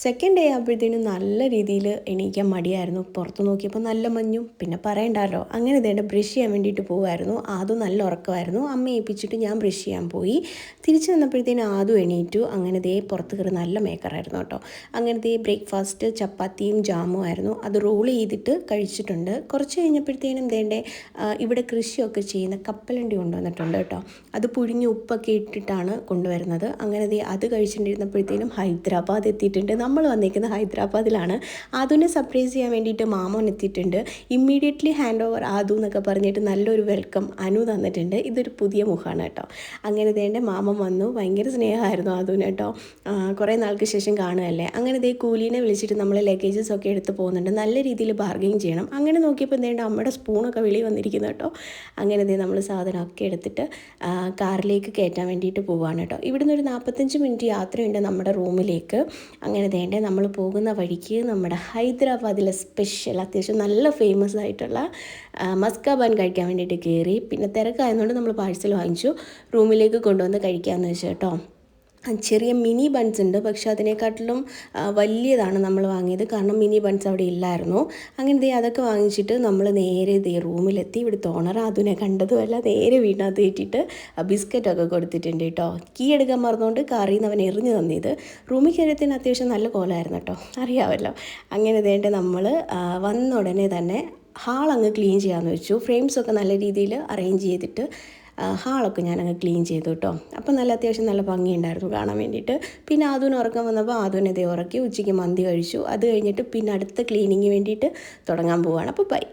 Second day ആകുമ്പോഴത്തേനും നല്ല രീതിയിൽ എണീക്കാൻ മടിയായിരുന്നു. പുറത്ത് നോക്കിയപ്പോൾ നല്ല മഞ്ഞും പിന്നെ പറയണ്ടല്ലോ. അങ്ങനെ ഇതേണ്ട ബ്രഷ് ചെയ്യാൻ വേണ്ടിയിട്ട് പോകുമായിരുന്നു. ആദ്യം നല്ല ഉറക്കമായിരുന്നു. അമ്മ ഏൽപ്പിച്ചിട്ട് ഞാൻ ബ്രഷ് ചെയ്യാൻ പോയി. തിരിച്ച് വന്നപ്പോഴത്തേനും ആദ്യം എണീറ്റു. അങ്ങനെ ദേ പുറത്ത് കയറി നല്ല മേക്കറായിരുന്നു കേട്ടോ. അങ്ങനെ ദേ ബ്രേക്ക്ഫാസ്റ്റ് ചപ്പാത്തിയും ജാമും ആയിരുന്നു. അത് റോൾ ചെയ്തിട്ട് കഴിച്ചിട്ടുണ്ട്. കുറച്ച് കഴിഞ്ഞപ്പോഴത്തേനും ദേണ്ടേ ഇവിടെ കൃഷിയൊക്കെ ചെയ്യുന്ന കപ്പലണ്ടി കൊണ്ടുവന്നിട്ടുണ്ട് കേട്ടോ. അത് പുഴുങ്ങി ഉപ്പൊക്കെ ഇട്ടിട്ടാണ് കൊണ്ടുവരുന്നത്. അങ്ങനെ ദേ അത് കഴിച്ചിട്ടിരുന്നപ്പോഴത്തേനും ഹൈദരാബാദ് എത്തിയിട്ടുണ്ട്. നമ്മൾ വന്നിരിക്കുന്നത് ഹൈദരാബാദിലാണ്. ആദുവിനെ സർപ്രൈസ് ചെയ്യാൻ വേണ്ടിയിട്ട് മാമോൻ എത്തിയിട്ടുണ്ട്. ഇമ്മീഡിയറ്റ്ലി ഹാൻഡ് ഓവർ ആദു എന്നൊക്കെ പറഞ്ഞിട്ട് നല്ലൊരു വെൽക്കം അനു തന്നിട്ടുണ്ട്. ഇതൊരു പുതിയ മുഖമാണ് കേട്ടോ. അങ്ങനെ ഇതേണ്ട മാമൻ വന്നു. ഭയങ്കര സ്നേഹമായിരുന്നു ആദുവിന് കേട്ടോ. കുറേ നാൾക്ക് ശേഷം കാണുകയല്ലേ. അങ്ങനെ ഇതേ കൂലീനെ വിളിച്ചിട്ട് നമ്മൾ ലഗേജസ് ഒക്കെ എടുത്ത് പോകുന്നുണ്ട്. നല്ല രീതിയിൽ ബാർഗെയിൻ ചെയ്യണം. അങ്ങനെ നോക്കിയപ്പോൾ എന്തേണ്ട അമ്മയുടെ സ്പൂണൊക്കെ വെളിയിൽ വന്നിരിക്കുന്നു കേട്ടോ. അങ്ങനെ ഇതേ നമ്മൾ സാധനമൊക്കെ എടുത്തിട്ട് കാറിലേക്ക് കയറ്റാൻ വേണ്ടിയിട്ട് പോവുകയാണ് കേട്ടോ. ഇവിടുന്ന് ഒരു 45 മിനിറ്റ് യാത്രയുണ്ട് നമ്മുടെ റൂമിലേക്ക്. അങ്ങനെ വേണ്ടേ നമ്മൾ പോകുന്ന വഴിക്ക് നമ്മുടെ ഹൈദരാബാദിലെ സ്പെഷ്യൽ അത്യാവശ്യം നല്ല ഫേമസ് ആയിട്ടുള്ള മസ്ക ബൺ കഴിക്കാൻ വേണ്ടിയിട്ട് കയറി. പിന്നെ തിരക്കായതുകൊണ്ട് നമ്മൾ പാഴ്സൽ വാങ്ങിച്ചു. റൂമിലേക്ക് കൊണ്ടുവന്ന് കഴിക്കാമെന്ന് വെച്ചു കേട്ടോ. ചെറിയ മിനി ബൺസ് ഉണ്ട്, പക്ഷെ അതിനെക്കാട്ടിലും വലിയതാണ് നമ്മൾ വാങ്ങിയത്. കാരണം മിനി ബൺസ് അവിടെ ഇല്ലായിരുന്നു. അങ്ങനെ ദേ അതൊക്കെ വാങ്ങിച്ചിട്ട് നമ്മൾ നേരെ ദേ റൂമിലെത്തി. ഇവിടുത്തെ ഓണർ അതിനെ കണ്ടതുമല്ല നേരെ വീടിനകത്ത് കയറ്റിയിട്ട് ബിസ്ക്കറ്റൊക്കെ കൊടുത്തിട്ടുണ്ട് കേട്ടോ. കീ എടുക്കാൻ മറന്നുകൊണ്ട് കാറിൽ നിന്ന് അവൻ എറിഞ്ഞു തന്നിയത്. റൂമിൽ കയറിയത്തിന് അത്യാവശ്യം നല്ല കോലമായിരുന്നു കേട്ടോ, അറിയാമല്ലോ. അങ്ങനെ വേണ്ട നമ്മൾ വന്ന ഉടനെ തന്നെ ഹാൾ അങ്ങ് ക്ലീൻ ചെയ്യാമെന്ന് വെച്ചു. ഫ്രെയിംസൊക്കെ നല്ല രീതിയിൽ അറേഞ്ച് ചെയ്തിട്ട് ഹാളൊക്കെ ഞാനങ്ങ് ക്ലീൻ ചെയ്തു കേട്ടോ. അപ്പം നല്ല അത്യാവശ്യം നല്ല ഭംഗിയുണ്ടായിരുന്നു കാണാൻ വേണ്ടിയിട്ട്. പിന്നെ ആദൂന് ഉറക്കം വന്നപ്പോൾ ആദൂനെ ദേ ഉറക്കി. ഉച്ചയ്ക്ക് മന്തി കഴിച്ചു. അത് കഴിഞ്ഞിട്ട് പിന്നെ അടുത്ത ക്ലീനിങ്ങിന് വേണ്ടിയിട്ട് തുടങ്ങാൻ പോവുകയാണ്. അപ്പോൾ ബൈ.